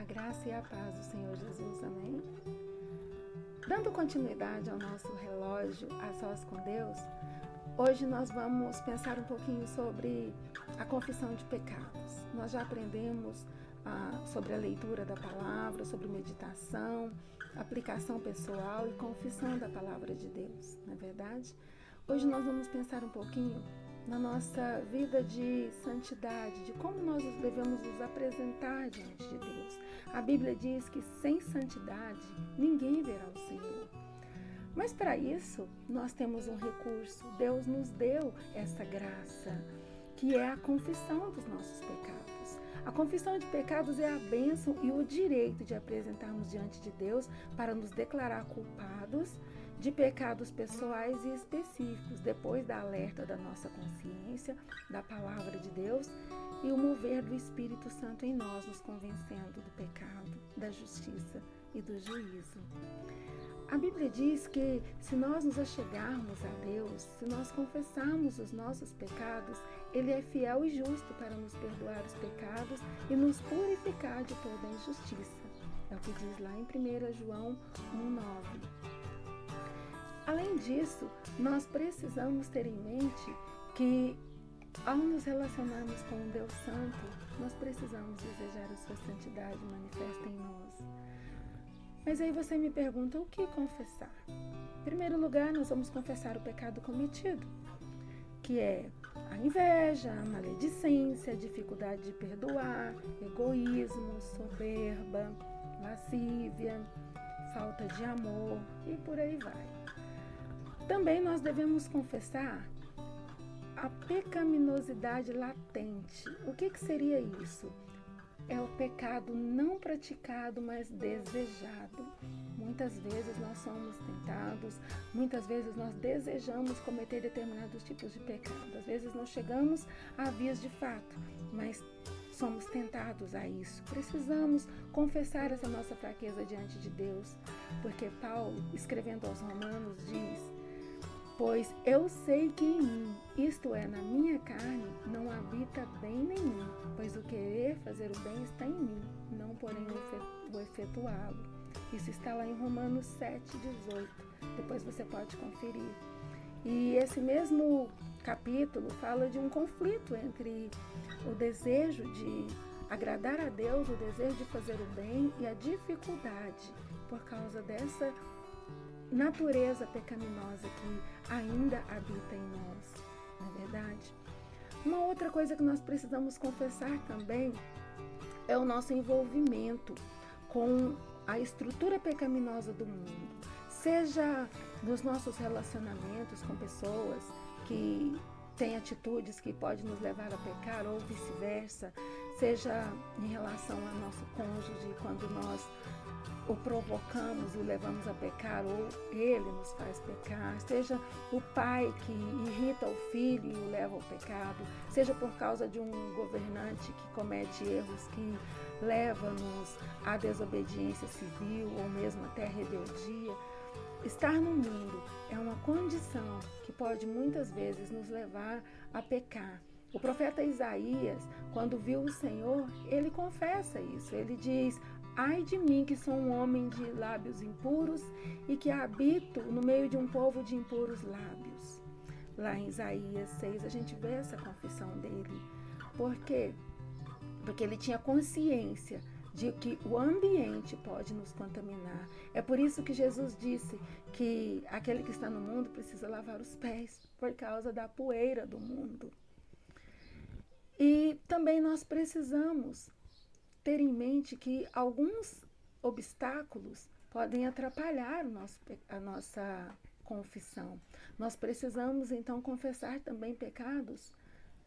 A graça e a paz do Senhor Jesus, amém? Dando continuidade ao nosso relógio a sós com Deus, hoje nós vamos pensar um pouquinho sobre a confissão de pecados. Nós já aprendemos sobre a leitura da palavra, sobre meditação, aplicação pessoal e confissão da palavra de Deus, não é verdade? Hoje nós vamos pensar um pouquinho na nossa vida de santidade, de como nós devemos nos apresentar diante de Deus. A Bíblia diz que sem santidade ninguém verá o Senhor. Mas para isso nós temos um recurso. Deus nos deu essa graça, que é a confissão dos nossos pecados. A confissão de pecados é a bênção e o direito de apresentarmos diante de Deus para nos declarar culpados de pecados pessoais e específicos, depois da alerta da nossa consciência, da palavra de Deus e o mover do Espírito Santo em nós, nos convencendo do pecado, da justiça e do juízo. A Bíblia diz que se nós nos achegarmos a Deus, se nós confessarmos os nossos pecados, Ele é fiel e justo para nos perdoar os pecados e nos purificar de toda injustiça. É o que diz lá em 1 João 1,9. Além disso, nós precisamos ter em mente que, ao nos relacionarmos com um Deus Santo, nós precisamos desejar a sua santidade manifesta em nós. Mas aí você me pergunta, o que confessar? Em primeiro lugar, nós vamos confessar o pecado cometido, que é a inveja, a maledicência, a dificuldade de perdoar, egoísmo, soberba, lascívia, falta de amor e por aí vai. Também nós devemos confessar a pecaminosidade latente. O que seria isso? É o pecado não praticado, mas desejado. Muitas vezes nós somos tentados, muitas vezes nós desejamos cometer determinados tipos de pecado. Às vezes não chegamos a vias de fato, mas somos tentados a isso. Precisamos confessar essa nossa fraqueza diante de Deus, porque Paulo, escrevendo aos Romanos, diz: pois eu sei que em mim, isto é, na minha carne, não habita bem nenhum, pois o querer fazer o bem está em mim, não porém o efetuá-lo. Isso está lá em Romanos 7,18. Depois você pode conferir. E esse mesmo capítulo fala de um conflito entre o desejo de agradar a Deus, o desejo de fazer o bem e a dificuldade por causa dessa natureza pecaminosa que ainda habita em nós, não é verdade? Uma outra coisa que nós precisamos confessar também é o nosso envolvimento com a estrutura pecaminosa do mundo, seja nos nossos relacionamentos com pessoas que têm atitudes que podem nos levar a pecar ou vice-versa, seja em relação ao nosso cônjuge, quando nós o provocamos e o levamos a pecar, ou ele nos faz pecar, seja o pai que irrita o filho e o leva ao pecado, seja por causa de um governante que comete erros que leva-nos à desobediência civil ou mesmo até a rebeldia. Estar no mundo é uma condição que pode muitas vezes nos levar a pecar. O profeta Isaías, quando viu o Senhor, ele confessa isso, ele diz: ai de mim, que sou um homem de lábios impuros e que habito no meio de um povo de impuros lábios. Lá em Isaías 6 a gente vê essa confissão dele. Por quê? Porque ele tinha consciência de que o ambiente pode nos contaminar. É por isso que Jesus disse que aquele que está no mundo precisa lavar os pés, por causa da poeira do mundo. E também nós precisamos ter em mente que alguns obstáculos podem atrapalhar a nossa confissão. Nós precisamos, então, confessar também pecados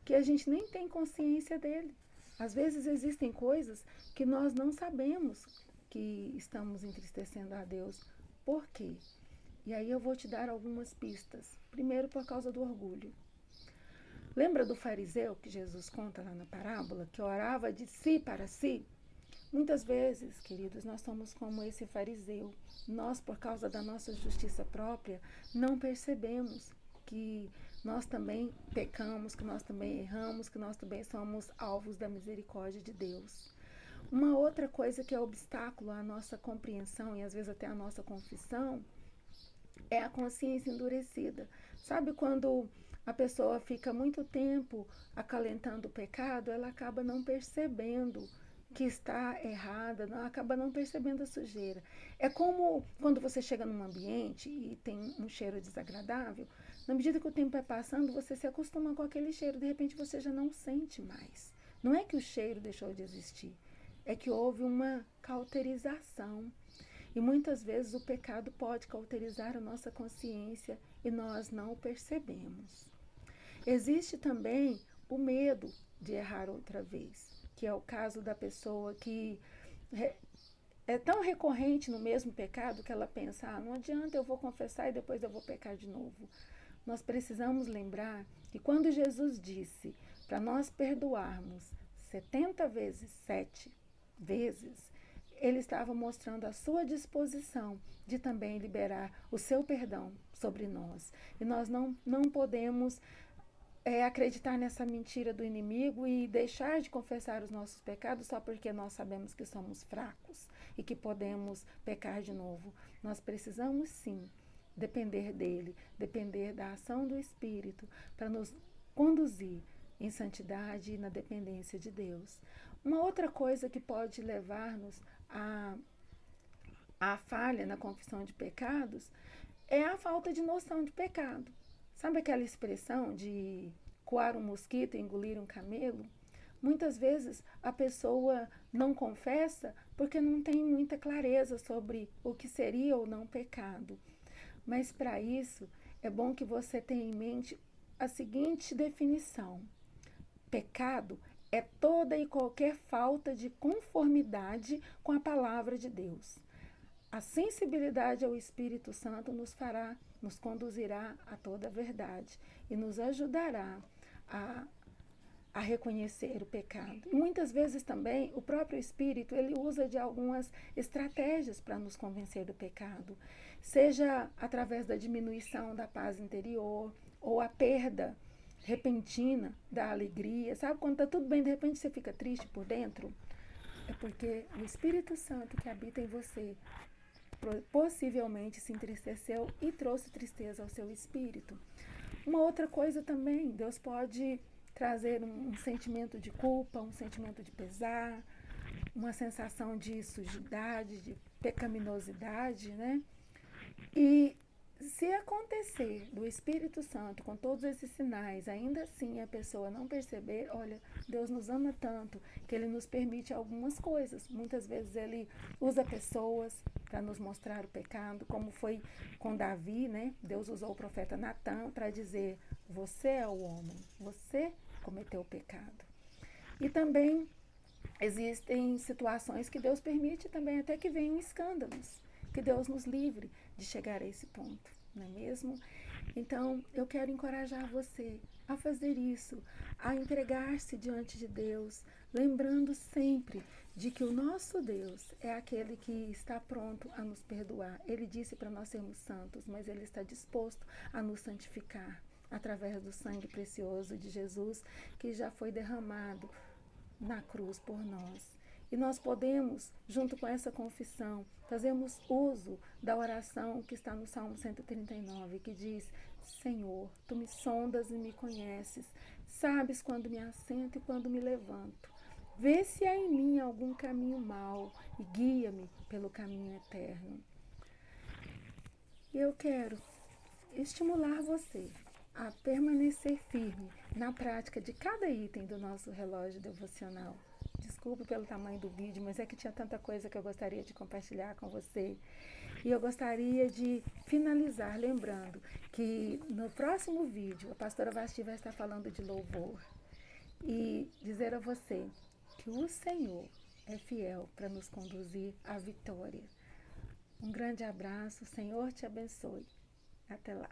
que a gente nem tem consciência dele. Às vezes existem coisas que nós não sabemos que estamos entristecendo a Deus. Por quê? E aí eu vou te dar algumas pistas. Primeiro, por causa do orgulho. Lembra do fariseu que Jesus conta lá na parábola, que orava de si para si? Muitas vezes, queridos, nós somos como esse fariseu. Nós, por causa da nossa justiça própria, não percebemos que nós também pecamos, que nós também erramos, que nós também somos alvos da misericórdia de Deus. Uma outra coisa que é obstáculo à nossa compreensão e às vezes até à nossa confissão é a consciência endurecida. Sabe quando a pessoa fica muito tempo acalentando o pecado, ela acaba não percebendo que está errada, acaba não percebendo a sujeira. É como quando você chega num ambiente e tem um cheiro desagradável, na medida que o tempo é passando, você se acostuma com aquele cheiro, de repente você já não sente mais. Não é que o cheiro deixou de existir, é que houve uma cauterização. E muitas vezes o pecado pode cauterizar a nossa consciência e nós não o percebemos. Existe também o medo de errar outra vez, que é o caso da pessoa que é tão recorrente no mesmo pecado que ela pensa, não adianta, eu vou confessar e depois eu vou pecar de novo. Nós precisamos lembrar que quando Jesus disse para nós perdoarmos 70 vezes 7 vezes, ele estava mostrando a sua disposição de também liberar o seu perdão sobre nós. E nós não podemos acreditar nessa mentira do inimigo e deixar de confessar os nossos pecados só porque nós sabemos que somos fracos e que podemos pecar de novo. Nós precisamos sim depender dele, depender da ação do Espírito para nos conduzir em santidade e na dependência de Deus. Uma outra coisa que pode levar-nos à falha na confissão de pecados é a falta de noção de pecado. Sabe aquela expressão de coar um mosquito e engolir um camelo? Muitas vezes a pessoa não confessa porque não tem muita clareza sobre o que seria ou não pecado. Mas para isso é bom que você tenha em mente a seguinte definição: pecado é toda e qualquer falta de conformidade com a palavra de Deus. A sensibilidade ao Espírito Santo nos conduzirá a toda a verdade e nos ajudará a reconhecer o pecado. E muitas vezes também o próprio Espírito ele usa de algumas estratégias para nos convencer do pecado, seja através da diminuição da paz interior ou a perda repentina da alegria. Sabe quando está tudo bem, de repente você fica triste por dentro? É porque o Espírito Santo que habita em você possivelmente se entristeceu e trouxe tristeza ao seu espírito. Uma outra coisa também, Deus pode trazer um sentimento de culpa, um sentimento de pesar, uma sensação de sujidade, de pecaminosidade, né? E se acontecer do Espírito Santo com todos esses sinais, ainda assim a pessoa não perceber, olha, Deus nos ama tanto que Ele nos permite algumas coisas. Muitas vezes Ele usa pessoas para nos mostrar o pecado, como foi com Davi, né? Deus usou o profeta Natã para dizer, você é o homem, você cometeu o pecado. E também existem situações que Deus permite também até que venham escândalos. Que Deus nos livre de chegar a esse ponto, não é mesmo? Então, eu quero encorajar você a fazer isso, a entregar-se diante de Deus, lembrando sempre de que o nosso Deus é aquele que está pronto a nos perdoar. Ele disse para nós sermos santos, mas Ele está disposto a nos santificar através do sangue precioso de Jesus que já foi derramado na cruz por nós. E nós podemos, junto com essa confissão, fazermos uso da oração que está no Salmo 139, que diz, Senhor, Tu me sondas e me conheces, sabes quando me assento e quando me levanto. Vê se há em mim algum caminho mau e guia-me pelo caminho eterno. E eu quero estimular você a permanecer firme na prática de cada item do nosso relógio devocional. Desculpe pelo tamanho do vídeo, mas é que tinha tanta coisa que eu gostaria de compartilhar com você. E eu gostaria de finalizar lembrando que no próximo vídeo a pastora Vasti vai estar falando de louvor e dizer a você que o Senhor é fiel para nos conduzir à vitória. Um grande abraço, o Senhor te abençoe. Até lá.